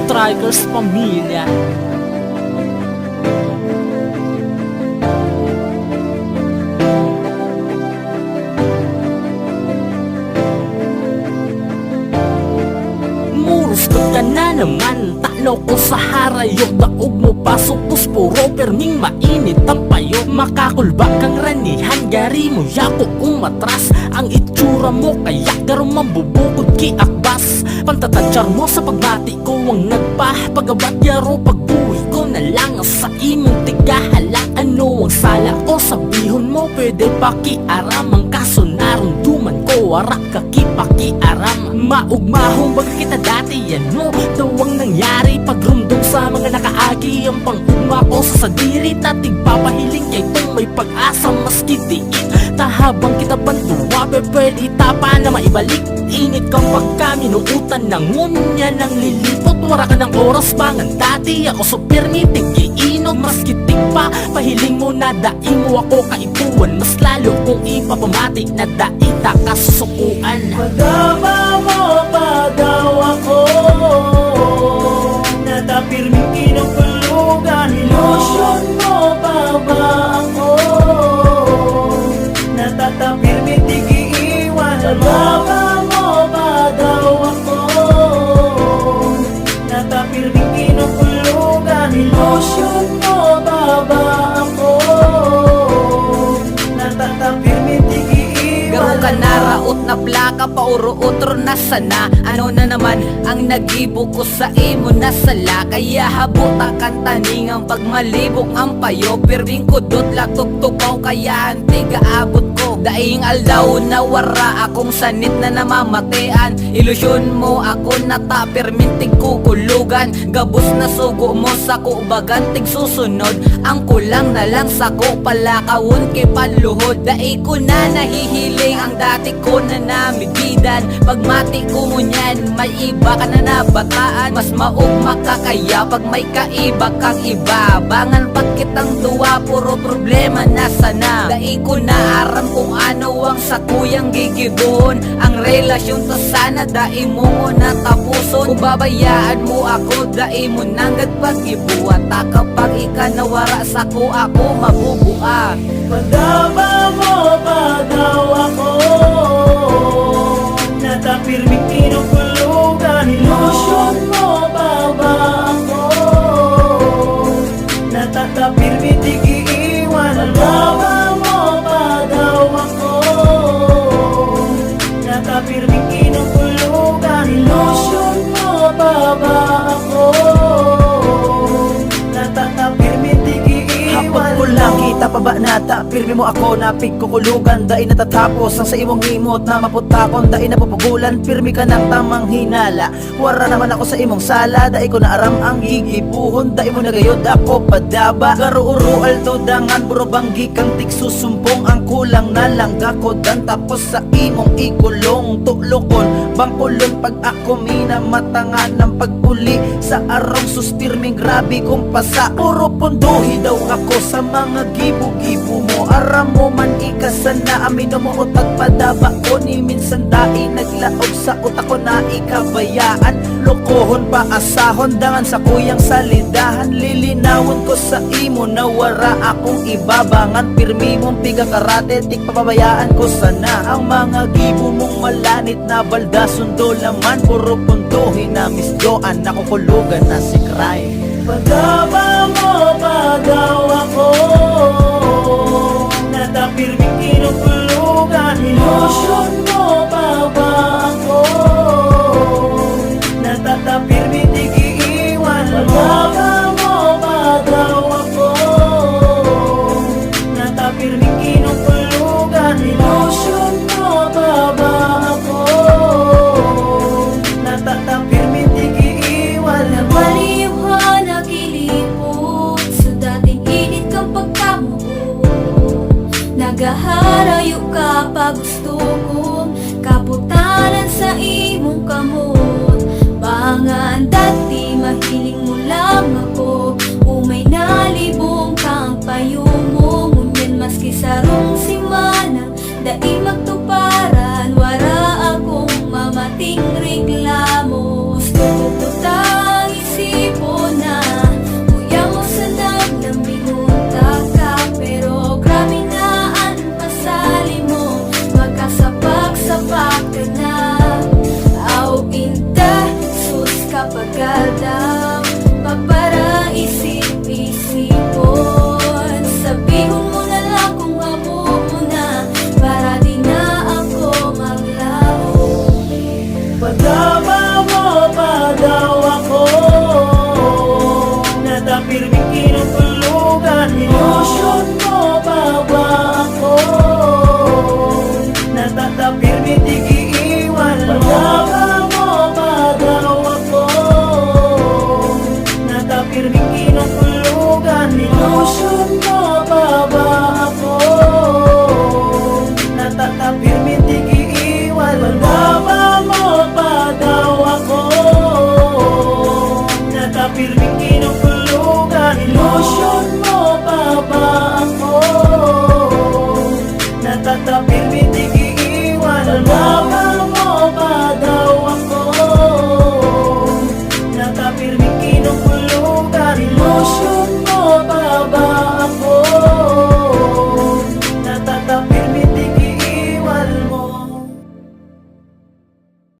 Strikers Pamilya. Murustot ka na naman, talo ko sa harayok. Daog mo pasok puspuro, perming mainit ang payo. Makakulba kang ranihan, gari mo yako umatras. Ang itsura mo kaya garo mambubukod ki akbas. Pantatadyar mo sa pagbati ko ang nagpapagabat yaro. Pagbuhi ko na lang sa imong tigahala. Ano ang sala ko sabihon mo, pwede pakiaram. Ang kaso narunduman ko, warak kakipakiaram. Maugmahong baga kita dati, ano daw ang nangyari? Pagrumdong sa mga nakaagi, ang pangugma ko sa sadiri. Tatig papahiling kay itong may pag-asa maski diin. Tahabang kita banduwa, pwede tapa na maibalik. Init kang pagkaminuutan ng ngunya ng lilipot. Wara ka ng oras bangan dati, ako super meeting iinog. Maski tigpa, pahiling mo na daing mo ako kaipuan. Mas lalo kung ipapamati na daita kasusukuan. Pagdama mo pa daw ako, natapirming kinukulugan. Ilusyon mo pa ba ako, natatapirming tigiiwan. Pagdama mo pa daw ako, natapirming kinukulugan. Ilusyon mo pa ba ako, natatapirming tigiiwan. Garo ka naraot na plaka, pauro utro na sana. Ano na naman ang nagibo ko sa imo na sala. Kaya habuta kan taningang pagmalibok ang payo. Pirming kudot latugtukaw kaya antiga abot ko. Daing aldaw na wara akong sanit na namamatean. Ilusyon mo ako nata permintig kukulugan. Gabos na sugo mo sa kubagan tig susunod. Ang kulang na lang sa ko palakawon kay paluhod. Dai ko na nahihiling ang dati ko na namigidan. Pagmati ko mo niyan, may iba ka na nabataan. Mas maugma ka kaya pag may kaiba kang iba. Bangan pag kitang duwa, puro problema nasa na. Dai ko na aram kung ano ang sakuyang gigibuhon. Ang relasyon to sana dai mo na tapuson. Kung babayaan mo ako, dai mo nanggad pag-ibuhat. Kapag ikanawara sa ko, ako mabubua. Pagdama mo pa daw ako, natapirming kinukulugan. Ilusyon mo pa ba ako, natatapirming tigiiwan. Pagdama mo pa daw ako, natapirming kinukulugan. Ilusyon mo pa ba ako, natatapirming tigiiwan. Hapag ko lang kita pa ba nata, pirmi mo ako na pigkukulugan. Dai natatapos ang sa imong himot na maputakon. Dai napupugulan, pirmi ka ng tamang hinala. Wara naman ako sa imong sala, dai ko na aram ang gigibuhon. Dai mo nagayod ako padaba. Garo-uro alto dangan, buro banggi kang tigsusumpong. Ang kulang na lang gakodan, tapos sa imong ikulong. Tulokon, bangkulon pag ako minamatanga ng pagpuli. Sa arong suspirming grabe kong pasa. Puro punduhi daw ako sa mga gibo-gibo mo. Aram mo man ikasana, amino mo utag padaba ko. Ni minsan dai naglaog sa utak ko na ikabayaan. Lokohon pa asahon dangan sa kuyang salidahan. Lilinawon ko sa imo na wara akong ibabangan. Pirmi mong piga karate, tik papabayaan ko sana. Ang mga gibo mong malanit na balda sundo laman. Puro puntuhin na misdoan, nakukulugan na si crime. Pagdama mo pa daw ako, natapirming kinukulugan. Ilusyon mo pa ba ako, natatapirming tigiiwan. Pagdama mo pa daw ako, natapirming kinukulugan. Ilusyon mo pa ba ako, natatapirming tigiiwan. Maliyuhan na kilipot sa dating init kapag kamuot. Nagaharayo ka pa gusto ko, kaputanan sa imong kamot. Bangan dati mahiling mo lang ako, umay nalibong kang payo mo. Ngunyan maski sarong simana, dai magtuwa